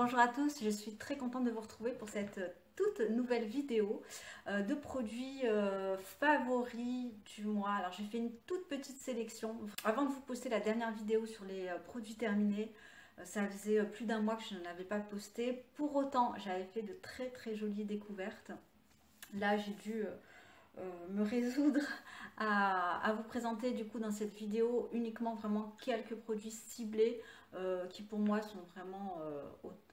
Bonjour à tous, je suis très contente de vous retrouver pour cette toute nouvelle vidéo de produits favoris du mois. Alors j'ai fait une toute petite sélection. Avant de vous poster la dernière vidéo sur les produits terminés, ça faisait plus d'un mois que je n'avais pas posté. Pour autant, j'avais fait de très jolies découvertes. Là, j'ai dû me résoudre à vous présenter du coup dans cette vidéo uniquement vraiment quelques produits ciblés qui pour moi sont vraiment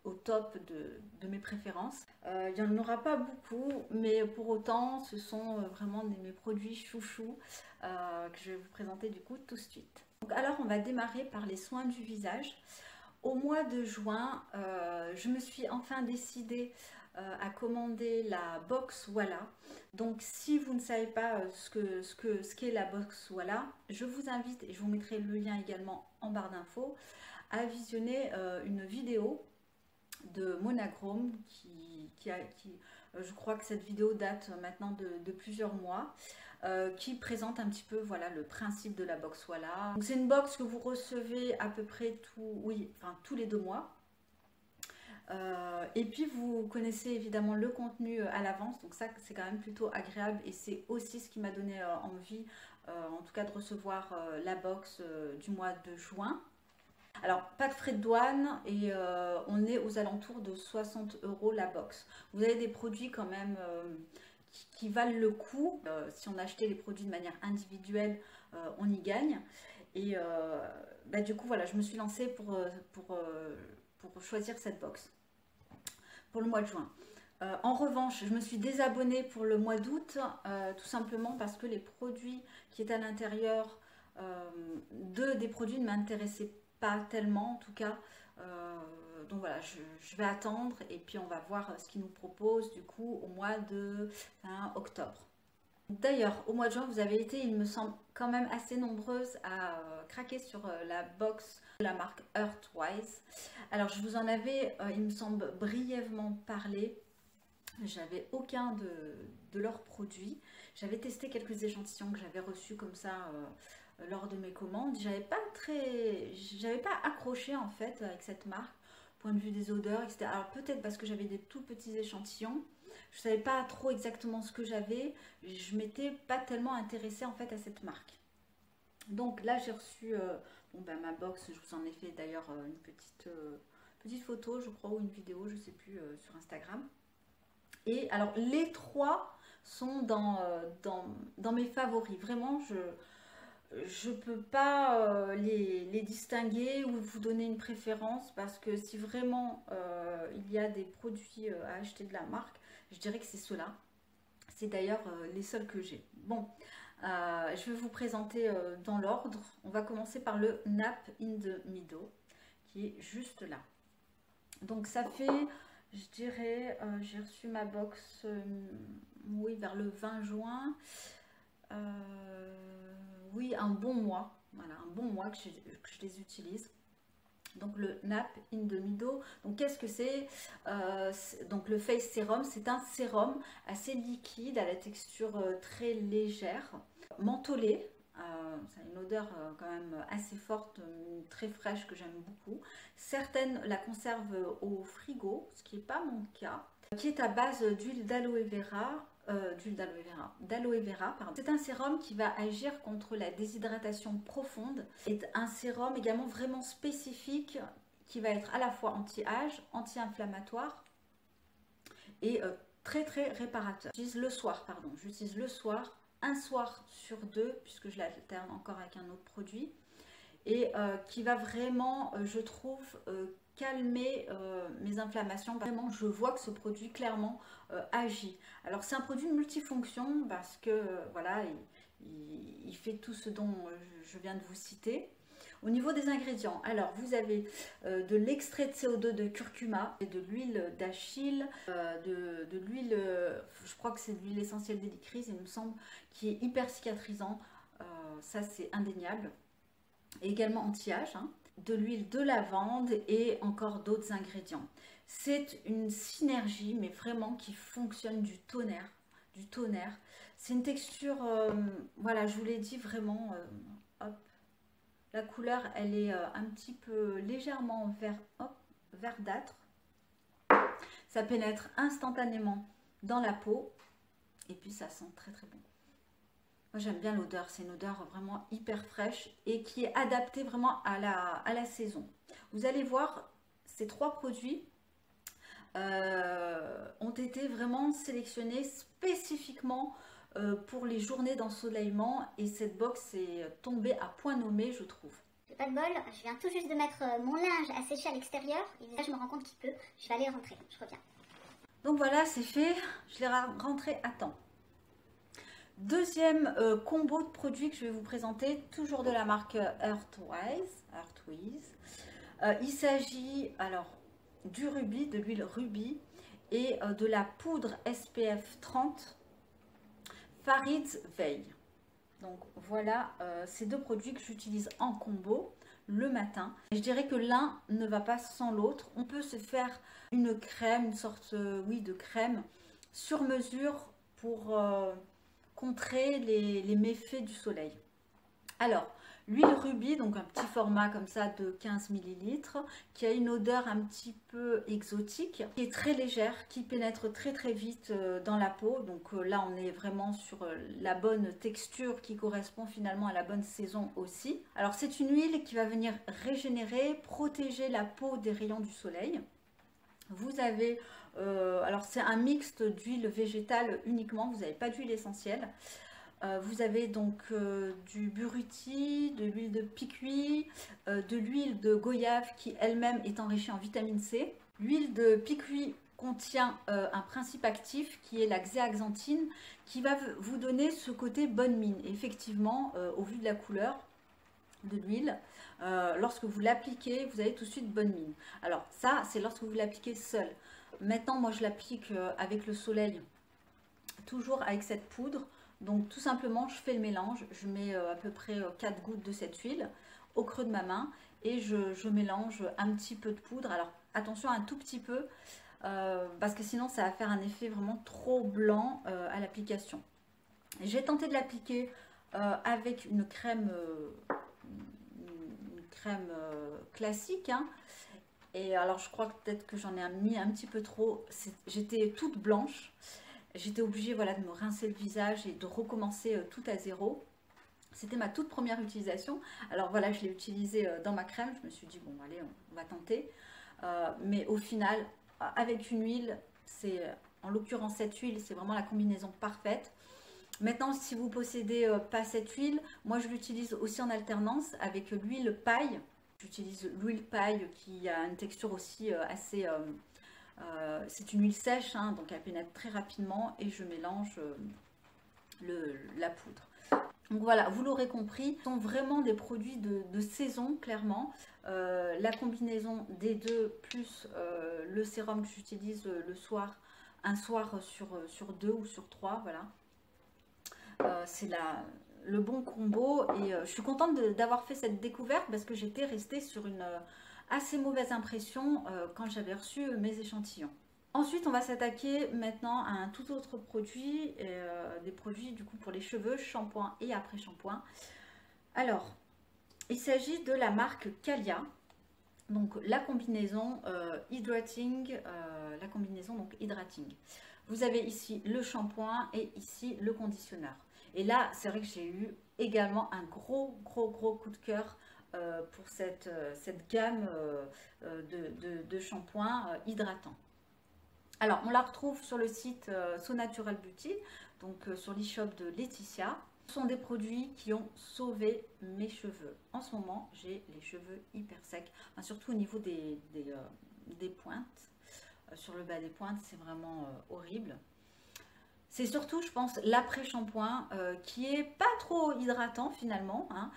au top de mes préférences. Il n'y en aura pas beaucoup, mais pour autant ce sont vraiment mes produits chouchous que je vais vous présenter du coup tout de suite. Donc, alors on va démarrer par les soins du visage. Au mois de juin, je me suis enfin décidée à commander la box Walla. Donc si vous ne savez pas ce qu'est la box Walla, je vous invite, et je vous mettrai le lien également en barre d'infos, à visionner une vidéo de Monachrome je crois que cette vidéo date maintenant de plusieurs mois, qui présente un petit peu voilà le principe de la box Walla. C'est une box que vous recevez à peu près tous les 2 mois. Et puis vous connaissez évidemment le contenu à l'avance, donc ça c'est quand même plutôt agréable et c'est aussi ce qui m'a donné envie en tout cas de recevoir la box du mois de juin. Alors pas de frais de douane et on est aux alentours de 60 € la box. Vous avez des produits quand même qui valent le coup. Si on achetait les produits de manière individuelle, on y gagne. Et du coup voilà, je me suis lancée pour choisir cette box pour le mois de juin. En revanche, je me suis désabonnée pour le mois d'août, tout simplement parce que les produits qui étaient à l'intérieur des produits ne m'intéressaient pas tellement en tout cas. Donc voilà, je vais attendre et puis on va voir ce qu'ils nous proposent du coup au mois de octobre. D'ailleurs, au mois de juin, vous avez été, il me semble, quand même assez nombreuses à craquer sur la box de la marque Earthwise. Alors, je vous en avais, il me semble, brièvement parlé. J'avais aucun de leurs produits. J'avais testé quelques échantillons que j'avais reçus comme ça lors de mes commandes. J'avais pas accroché en fait avec cette marque, point de vue des odeurs, etc. Alors peut-être parce que j'avais des tout petits échantillons. Je savais pas trop exactement ce que j'avais. Je m'étais pas tellement intéressée en fait à cette marque. Donc là j'ai reçu ma box. Je vous en ai fait d'ailleurs une petite photo, je crois, ou une vidéo, je sais plus, sur Instagram. Et alors les trois sont dans mes favoris. Vraiment, je peux pas les distinguer ou vous donner une préférence parce que si vraiment il y a des produits à acheter de la marque, je dirais que c'est ceux-là. C'est d'ailleurs les seuls que j'ai. Bon, je vais vous présenter dans l'ordre. On va commencer par le Nap in the Middle qui est juste là. Donc ça fait, je dirais, j'ai reçu ma box oui, vers le 20 juin. Oui, un bon mois. Voilà, un bon mois que je les utilise. Donc le Nap in the Middle. Donc qu'est-ce que c'est? Donc le Face Serum, c'est un sérum assez liquide à la texture très légère, mentholé. Ça a une odeur quand même assez forte, très fraîche que j'aime beaucoup. Certaines la conservent au frigo, ce qui n'est pas mon cas. Qui est à base d'huile d'aloe vera. Pardon. C'est un sérum qui va agir contre la déshydratation profonde. C'est un sérum également vraiment spécifique qui va être à la fois anti-âge, anti-inflammatoire et très réparateur. J'utilise le soir, un soir sur deux, puisque je l'alterne encore avec un autre produit, et qui va vraiment, je trouve, calmer mes inflammations. Vraiment, je vois que ce produit clairement agit. Alors c'est un produit multifonction parce que voilà, il fait tout ce dont je viens de vous citer. Au niveau des ingrédients, alors vous avez de l'extrait de CO2 de curcuma, et de l'huile d'achille, de l'huile, je crois que c'est de l'huile essentielle d'hélicryse, il me semble, qui est hyper cicatrisant, ça c'est indéniable, et également anti-âge, de l'huile de lavande et encore d'autres ingrédients. C'est une synergie, mais vraiment qui fonctionne du tonnerre. C'est une texture, voilà, je vous l'ai dit, vraiment, hop. La couleur, elle est un petit peu légèrement verdâtre. Ça pénètre instantanément dans la peau et puis ça sent très très bon. Moi j'aime bien l'odeur, c'est une odeur vraiment hyper fraîche et qui est adaptée vraiment à la saison. Vous allez voir, ces 3 produits ont été vraiment sélectionnés spécifiquement pour les journées d'ensoleillement et cette box est tombée à point nommé, je trouve. Pas de bol, je viens tout juste de mettre mon linge à sécher à l'extérieur et là je me rends compte qu'il pleut. Je vais aller rentrer, je reviens. Donc voilà, c'est fait, je l'ai rentré à temps. Deuxième combo de produits que je vais vous présenter, toujours de la marque Earthwise. Il s'agit alors du rubis, de l'huile rubis et de la poudre SPF 30 Farid's Veil. Donc voilà ces 2 produits que j'utilise en combo le matin. Et je dirais que l'un ne va pas sans l'autre. On peut se faire une crème, une sorte oui, de crème sur mesure pour contrer les méfaits du soleil. Alors, l'huile rubis, donc un petit format comme ça de 15 ml, qui a une odeur un petit peu exotique, qui est très légère, qui pénètre très très vite dans la peau. Donc là, on est vraiment sur la bonne texture qui correspond finalement à la bonne saison aussi. Alors, c'est une huile qui va venir régénérer, protéger la peau des rayons du soleil. Vous avez, alors c'est un mixte d'huile végétale uniquement, vous n'avez pas d'huile essentielle. Vous avez donc du buriti, de l'huile de picuit, de l'huile de goyave qui elle-même est enrichie en vitamine C. L'huile de picuit contient un principe actif qui est la xéaxanthine qui va vous donner ce côté bonne mine. Et effectivement, au vu de la couleur de l'huile, lorsque vous l'appliquez, vous avez tout de suite bonne mine. Alors ça, c'est lorsque vous l'appliquez seul. Maintenant, moi je l'applique avec le soleil, toujours avec cette poudre. Donc tout simplement, je fais le mélange, je mets à peu près 4 gouttes de cette huile au creux de ma main et je mélange un petit peu de poudre. Alors attention, un tout petit peu, parce que sinon ça va faire un effet vraiment trop blanc à l'application. J'ai tenté de l'appliquer avec une crème classique, hein. Et alors je crois que peut-être que j'en ai mis un petit peu trop, j'étais toute blanche. J'étais obligée, voilà, de me rincer le visage et de recommencer tout à zéro. C'était ma toute première utilisation. Alors voilà, je l'ai utilisée dans ma crème. Je me suis dit, bon, allez, on va tenter. Mais au final, avec une huile, c'est, en l'occurrence cette huile, c'est vraiment la combinaison parfaite. Maintenant, si vous possédez pas cette huile, moi je l'utilise aussi en alternance avec l'huile paille. J'utilise l'huile paille qui a une texture aussi assez... c'est une huile sèche, hein, donc elle pénètre très rapidement et je mélange la poudre. Donc voilà, vous l'aurez compris, ce sont vraiment des produits de saison, clairement. La combinaison des deux, plus le sérum que j'utilise le soir, un soir sur 2 ou sur 3, voilà. C'est le bon combo et je suis contente d'avoir fait cette découverte parce que j'étais restée sur une assez mauvaise impression quand j'avais reçu mes échantillons. Ensuite, on va s'attaquer maintenant à un tout autre produit, des produits du coup pour les cheveux, shampoing et après-shampoing. Alors, il s'agit de la marque Calia, donc la combinaison hydrating, Vous avez ici le shampoing et ici le conditionneur. Et là, c'est vrai que j'ai eu également un gros coup de cœur pour cette gamme de shampoings hydratants. Alors, on la retrouve sur le site So Natural Beauty, donc sur l'e-shop de Laetitia. Ce sont des produits qui ont sauvé mes cheveux. En ce moment, j'ai les cheveux hyper secs, enfin, surtout au niveau des pointes. Sur le bas des pointes, c'est vraiment horrible. C'est surtout, je pense, l'après-shampoing qui est pas trop hydratant finalement, hein.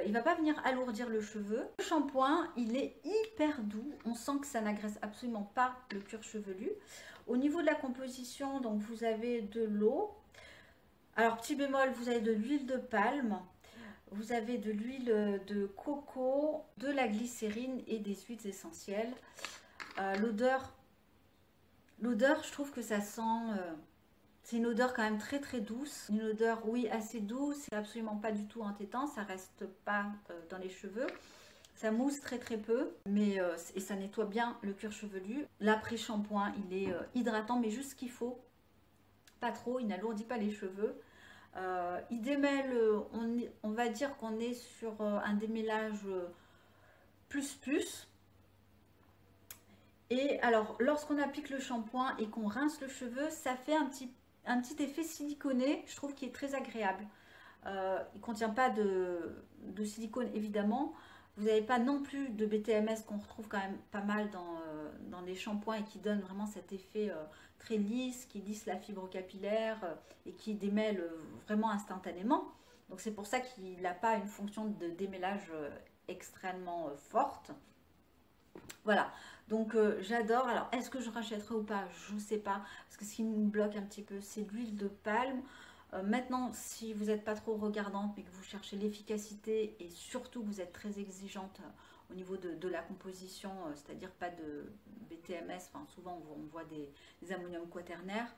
Il va pas venir alourdir le cheveu. Le shampoing, il est hyper doux. On sent que ça n'agresse absolument pas le cuir chevelu. Au niveau de la composition, donc vous avez de l'eau. Alors, petit bémol, vous avez de l'huile de palme. Vous avez de l'huile de coco, de la glycérine et des huiles essentielles. L'odeur, je trouve que ça sent... c'est une odeur quand même très douce, une odeur oui assez douce, c'est absolument pas du tout entêtant, ça reste pas dans les cheveux. Ça mousse très très peu, mais et ça nettoie bien le cuir chevelu. L'après-shampoing, il est hydratant, mais juste ce qu'il faut. Pas trop, il n'alourdit pas les cheveux. Il démêle, on va dire qu'on est sur un démêlage plus. Et alors, lorsqu'on applique le shampoing et qu'on rince le cheveu, ça fait un petit effet siliconé, je trouve, qui est très agréable. Il ne contient pas de silicone, évidemment. Vous n'avez pas non plus de BTMS qu'on retrouve quand même pas mal dans les shampoings et qui donne vraiment cet effet très lisse, qui lisse la fibre capillaire et qui démêle vraiment instantanément. Donc c'est pour ça qu'il n'a pas une fonction de démêlage extrêmement forte. Voilà, donc j'adore. Alors est-ce que je rachèterai ou pas? Je ne sais pas, parce que ce qui me bloque un petit peu, c'est l'huile de palme. Maintenant, si vous n'êtes pas trop regardante, mais que vous cherchez l'efficacité et surtout que vous êtes très exigeante au niveau de la composition, c'est-à-dire pas de BTMS, enfin, souvent on voit des ammoniums quaternaires,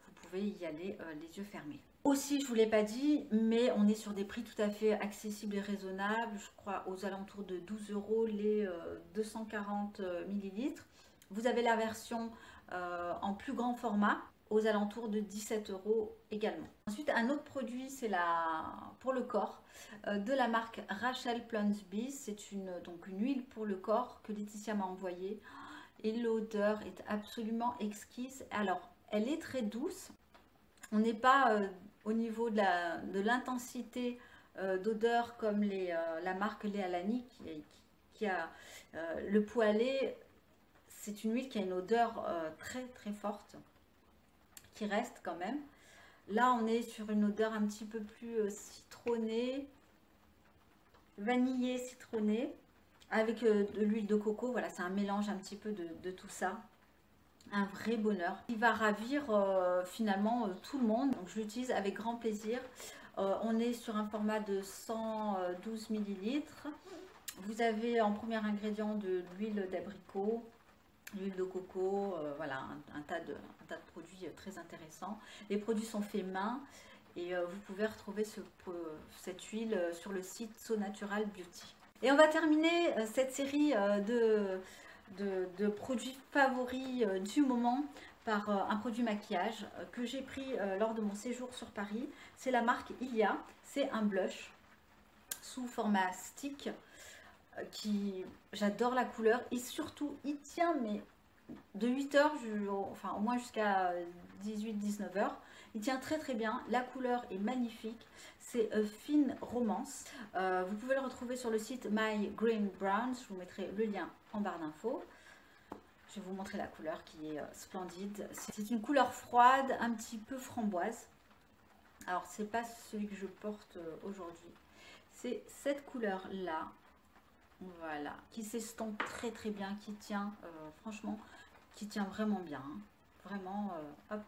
vous pouvez y aller les yeux fermés. Aussi, je ne vous l'ai pas dit, mais on est sur des prix tout à fait accessibles et raisonnables, je crois aux alentours de 12 € les 240 millilitres. Vous avez la version en plus grand format, aux alentours de 17 € également. Ensuite, un autre produit, c'est pour le corps de la marque Rachel Plums Bees. C'est donc une huile pour le corps que Laetitia m'a envoyée. Et l'odeur est absolument exquise. Alors, elle est très douce. On n'est pas au niveau de l'intensité d'odeur comme la marque Lea Lani qui a le poêlé. C'est une huile qui a une odeur très très forte, qui reste quand même. Là, on est sur une odeur un petit peu plus citronnée, vanillée, citronnée, avec de l'huile de coco. Voilà, c'est un mélange un petit peu de tout ça. Un vrai bonheur. Il va ravir finalement tout le monde. Donc, je l'utilise avec grand plaisir. On est sur un format de 112 millilitres. Vous avez en premier ingrédient de l'huile d'abricot, l'huile de coco, voilà, un tas de produits très intéressants. Les produits sont faits main et vous pouvez retrouver cette huile sur le site So Natural Beauty. Et on va terminer cette série de produits favoris du moment par un produit maquillage que j'ai pris lors de mon séjour sur Paris. C'est la marque Ilia, c'est un blush sous format stick. J'adore la couleur et surtout il tient mais de 8h enfin au moins jusqu'à 18-19 h. Il tient très très bien, la couleur est magnifique, c'est Fine Romance. Vous pouvez le retrouver sur le site My Green Browns, je vous mettrai le lien en barre d'infos. Je vais vous montrer la couleur qui est splendide. C'est une couleur froide, un petit peu framboise. Alors c'est pas celui que je porte aujourd'hui, c'est cette couleur là. Voilà, qui s'estompe très très bien, qui tient, franchement, qui tient vraiment bien. Hein. Vraiment, hop,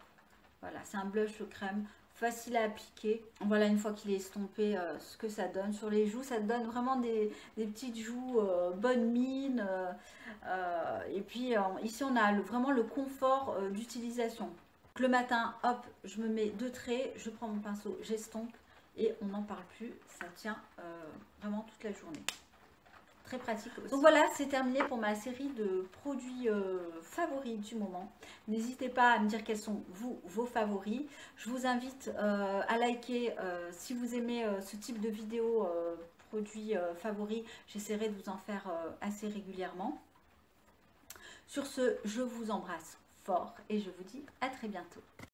voilà, c'est un blush crème, facile à appliquer. Voilà, une fois qu'il est estompé, ce que ça donne sur les joues, ça donne vraiment des petites joues bonne mine. Et puis ici, on a vraiment le confort d'utilisation. Le matin, hop, je me mets 2 traits, je prends mon pinceau, j'estompe et on n'en parle plus. Ça tient vraiment toute la journée. Très pratique aussi. Donc voilà, c'est terminé pour ma série de produits favoris du moment. N'hésitez pas à me dire quels sont vos favoris. Je vous invite à liker si vous aimez ce type de vidéo produits favoris. J'essaierai de vous en faire assez régulièrement. Sur ce, je vous embrasse fort et je vous dis à très bientôt.